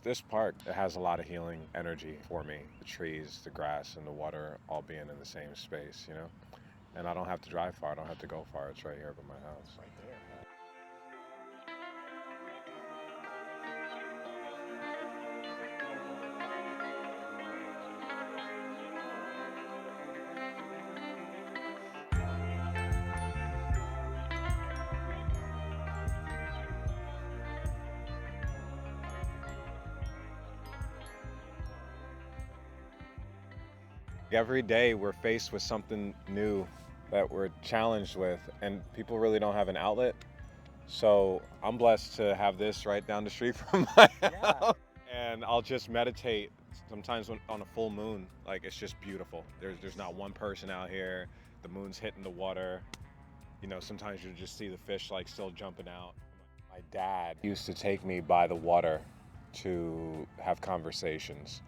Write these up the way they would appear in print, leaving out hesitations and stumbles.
This park, it has a lot of healing energy for me. The trees, the grass, and the water all being in the same space, you know? And I don't have to drive far. I don't have to go far. It's right here by my house. Right there. Every day we're faced with something new that we're challenged with, and people really don't have an outlet. So I'm blessed to have this right down the street from my house. And I'll just meditate sometimes on a full moon. Like, it's just beautiful. There's not one person out here. The moon's hitting the water. You know, sometimes you just see the fish like still jumping out. My dad used to take me by the water to have conversations,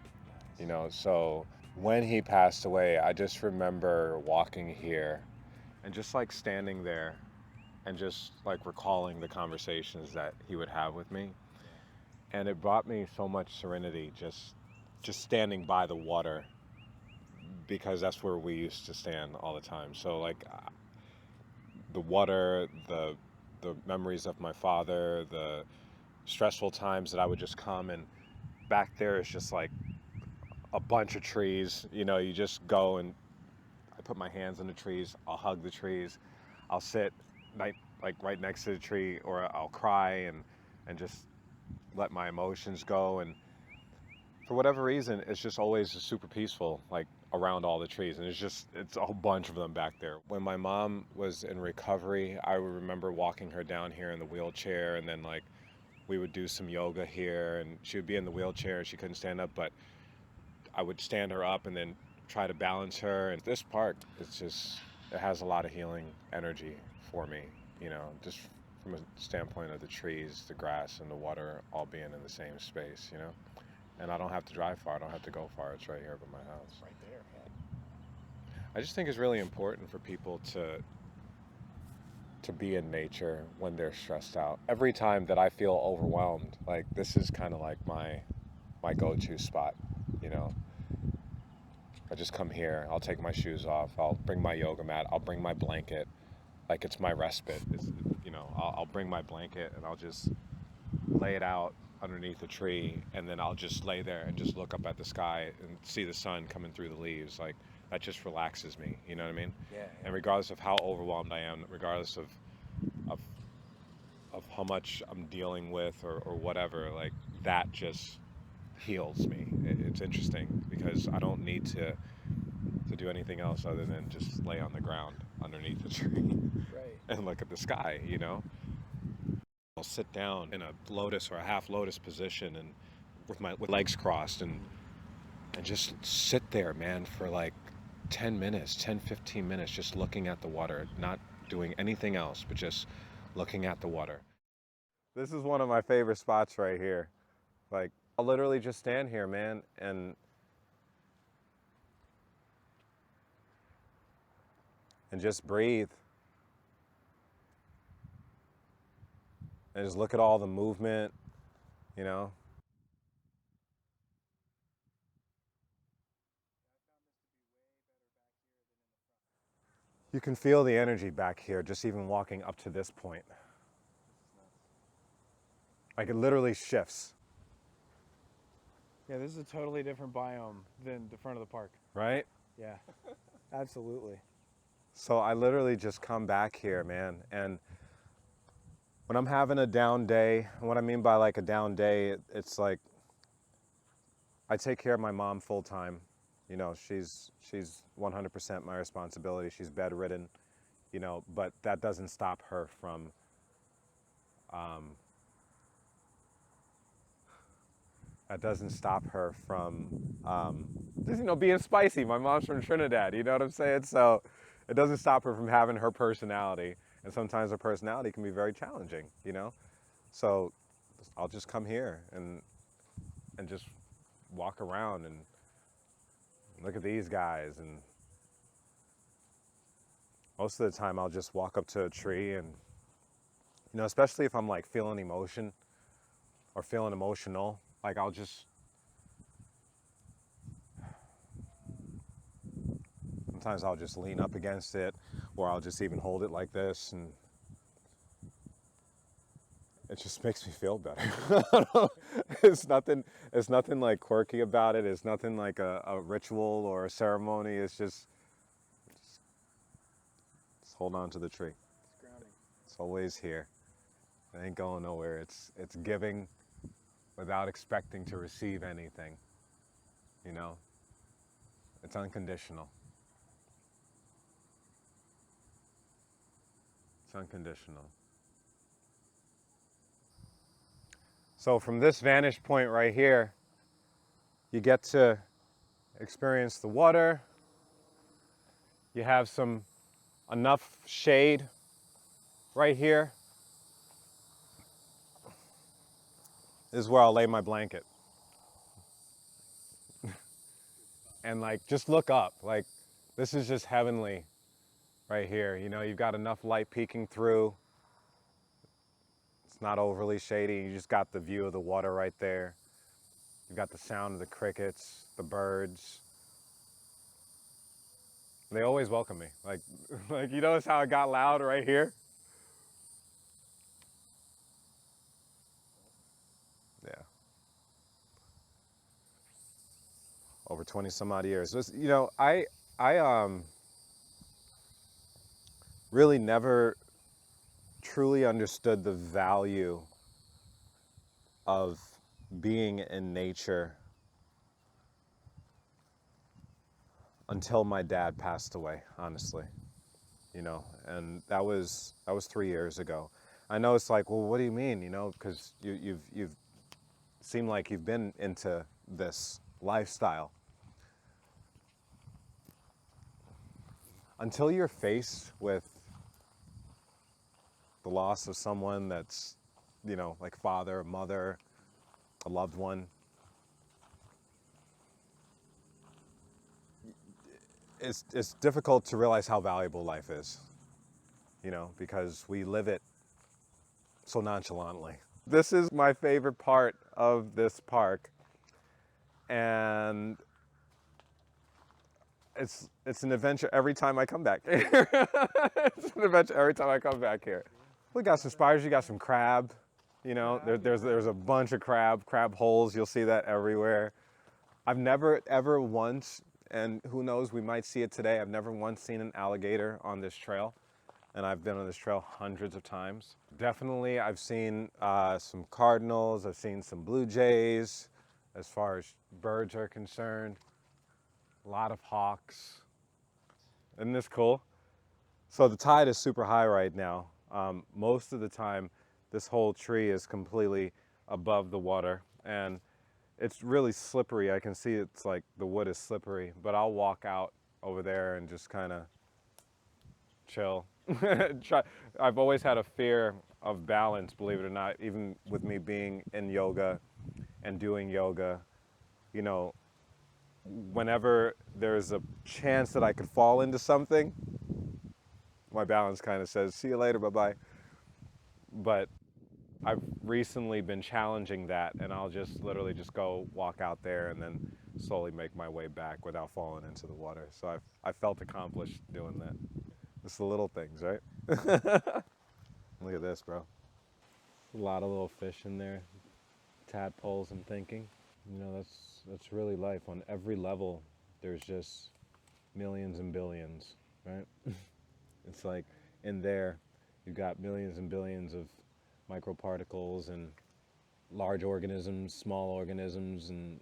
you know. So when he passed away, I just remember walking here and just like standing there and just like recalling the conversations that he would have with me. And it brought me so much serenity just standing by the water, because that's where we used to stand all the time. So like the water, the memories of my father, the stressful times that I would just come, and back there is just like a bunch of trees. You know, you just go and I put my hands on the trees, I'll hug the trees, I'll sit right next to the tree, or I'll cry and just let my emotions go. And for whatever reason, it's just always super peaceful, like around all the trees. And it's a whole bunch of them back there. When my mom was in recovery, I remember walking her down here in the wheelchair, and then like we would do some yoga here, and she would be in the wheelchair and she couldn't stand up, but I would stand her up and then try to balance her. And this park, it has a lot of healing energy for me, you know, just from a standpoint of the trees, the grass, and the water all being in the same space, you know. And I don't have to drive far. I don't have to go far. It's right here by my house. Right there. I just think it's really important for people to be in nature when they're stressed out. Every time that I feel overwhelmed, like this is kind of like my go-to spot, you know. I just come here, I'll take my shoes off, I'll bring my yoga mat, I'll bring my blanket, like it's my respite. You know, I'll bring my blanket and I'll just lay it out underneath a tree, and then I'll just lay there and just look up at the sky and see the sun coming through the leaves. Like, that just relaxes me, you know what I mean? Yeah. And regardless of how overwhelmed I am, regardless of how much I'm dealing with or whatever, like that just heals me. It's interesting because I don't need to do anything else other than just lay on the ground underneath the tree and look at the sky, you know? I'll sit down in a lotus or a half lotus position and with my legs crossed and just sit there, man, for like 10 minutes, 10, 15 minutes, just looking at the water, not doing anything else, but just looking at the water. This is one of my favorite spots right here. Like, I'll literally just stand here, man, and just breathe. And just look at all the movement, you know? You can feel the energy back here just even walking up to this point. Like, it literally shifts. Yeah, this is a totally different biome than the front of the park. Right? Yeah, absolutely. So I literally just come back here, man, and when I'm having a down day, and what I mean by like a down day, it's like I take care of my mom full time. You know, she's 100% my responsibility. She's bedridden, you know, but that doesn't stop her from just, you know, being spicy. My mom's from Trinidad, you know what I'm saying? So it doesn't stop her from having her personality, and sometimes her personality can be very challenging, you know. So I'll just come here and just walk around and look at these guys, and most of the time I'll just walk up to a tree and, you know, especially if I'm like feeling emotion or feeling emotional, Like I'll just, sometimes I'll just lean up against it, or I'll just even hold it like this, and it just makes me feel better. It's nothing like quirky about it. It's nothing like a ritual or a ceremony. It's just hold on to the tree. It's grounding. It's always here. It ain't going nowhere. It's giving without expecting to receive anything. You know? It's unconditional. It's unconditional. So from this vantage point right here, you get to experience the water. You have enough shade right here. This is where I'll lay my blanket. And like, just look up. Like, this is just heavenly right here. You know, you've got enough light peeking through. It's not overly shady. You just got the view of the water right there. You've got the sound of the crickets, the birds. They always welcome me. Like you notice how it got loud right here? Yeah. Over 20 some odd years. You know, I really never truly understood the value of being in nature until my dad passed away, honestly. You know, and that was 3 years ago. I know it's like, well, what do you mean? You know, because you've seemed like you've been into this lifestyle. Until you're faced with the loss of someone that's, you know, like father, mother, a loved one, it's difficult to realize how valuable life is, you know, because we live it so nonchalantly. This is my favorite part of this park, and it's an adventure every time I come back here. It's an adventure every time I come back here. We got some spiders, you got some crab, you know, there's a bunch of crab holes, you'll see that everywhere. I've never ever once, and who knows, we might see it today, I've never once seen an alligator on this trail, and I've been on this trail hundreds of times. Definitely I've seen some cardinals, I've seen some blue jays, as far as birds are concerned. A lot of hawks. Isn't this cool? So the tide is super high right now. Most of the time, this whole tree is completely above the water, and it's really slippery. I can see it's like the wood is slippery, but I'll walk out over there and just kind of chill. I've always had a fear of balance, believe it or not, even with me being in yoga and doing yoga. You know, whenever there's a chance that I could fall into something, my balance kind of says, see you later, bye-bye. But I've recently been challenging that, and I'll just literally just go walk out there and then slowly make my way back without falling into the water. So I felt accomplished doing that. It's the little things, right? Look at this, bro. A lot of little fish in there, tadpoles, I'm thinking. You know, that's really life. On every level, there's just millions and billions, right? It's like in there, you've got millions and billions of microparticles and large organisms, small organisms, and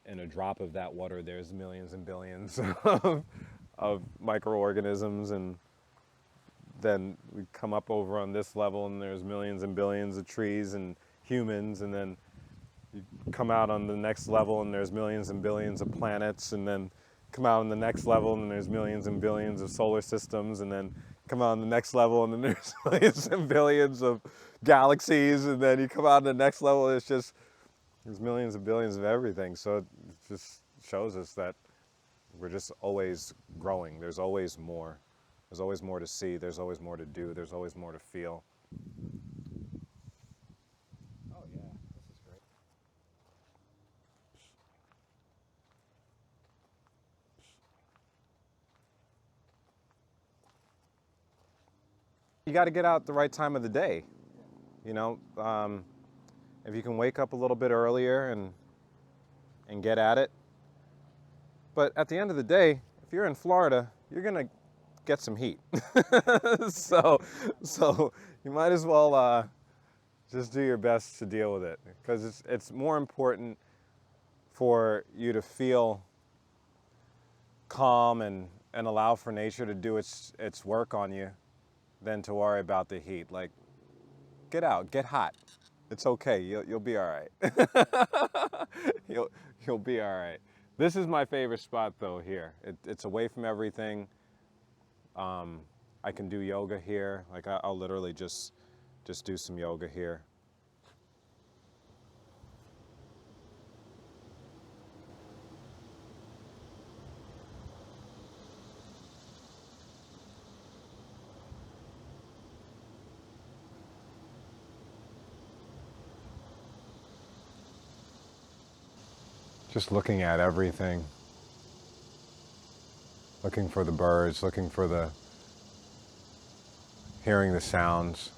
in a drop of that water, there's millions and billions of microorganisms, and then we come up over on this level, and there's millions and billions of trees and humans, and then you come out on the next level, and there's millions and billions of planets, and then come out on the next level, and there's millions and billions of solar systems, and then come out on the next level, and then there's millions and billions of galaxies, and then you come out on the next level, there's millions and billions of everything. So it just shows us that we're just always growing. There's always more. There's always more to see. There's always more to do. There's always more to feel. Oh yeah, this is great. got to get out the right time of the day. You know, if you can wake up a little bit earlier and get at it. But at the end of the day, if you're in Florida, you're gonna get some heat. so you might as well just do your best to deal with it, because it's more important for you to feel calm and allow for nature to do its work on you than to worry about the heat. Like, get out, get hot. It's okay. You'll be all right. You'll be all right. This is my favorite spot though here. It's away from everything. I can do yoga here. Like I'll literally just do some yoga here. Just looking at everything. Looking for the birds, hearing the sounds.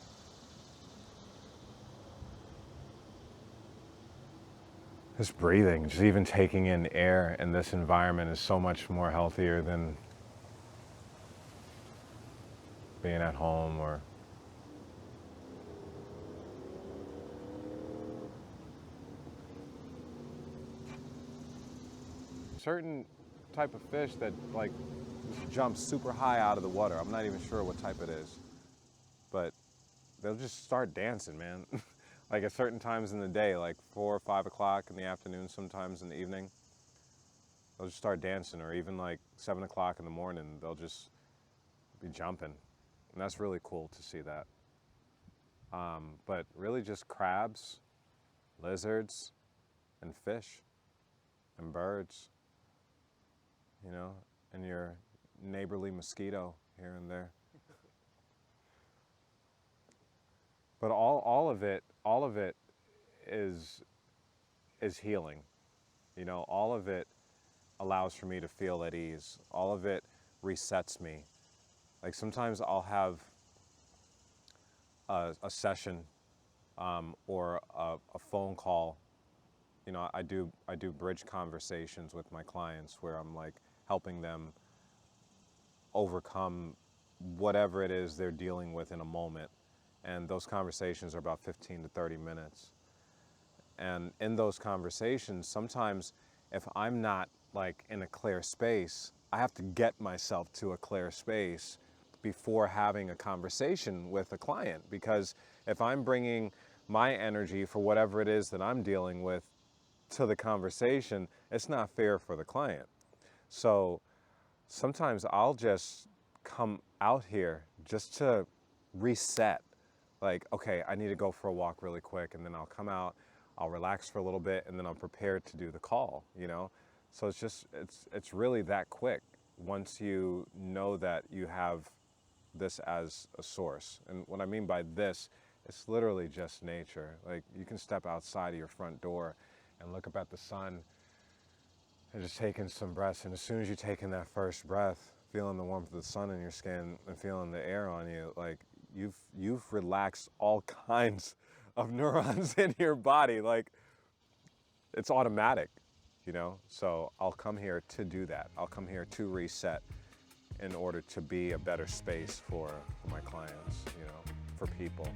Just breathing, just even taking in air in this environment is so much more healthier than being at home or certain type of fish that like jumps super high out of the water. I'm not even sure what type it is, but they'll just start dancing, man. Like at certain times in the day, like 4 or 5 o'clock in the afternoon, sometimes in the evening, they'll just start dancing, or even like 7 o'clock in the morning, they'll just be jumping. And that's really cool to see that. But really just crabs, lizards, and fish, and birds, you know, and your neighborly mosquito here and there. But all of it is healing. You know, all of it allows for me to feel at ease. All of it resets me. Like sometimes I'll have a session or a phone call. You know, I do bridge conversations with my clients where I'm like helping them overcome whatever it is they're dealing with in a moment. And those conversations are about 15 to 30 minutes. And in those conversations, sometimes if I'm not like in a clear space, I have to get myself to a clear space before having a conversation with a client. Because if I'm bringing my energy for whatever it is that I'm dealing with to the conversation, it's not fair for the client. So sometimes I'll just come out here just to reset. Like, okay, I need to go for a walk really quick, and then I'll come out, I'll relax for a little bit, and then I'm prepared to do the call, you know? So it's really that quick once you know that you have this as a source. And what I mean by this, it's literally just nature. Like, you can step outside of your front door and look up at the sun and just taking some breaths. And as soon as you take in that first breath, feeling the warmth of the sun in your skin and feeling the air on you, like you've relaxed all kinds of neurons in your body. Like, it's automatic, you know? So I'll come here to do that. I'll come here to reset in order to be a better space for my clients, you know, for people.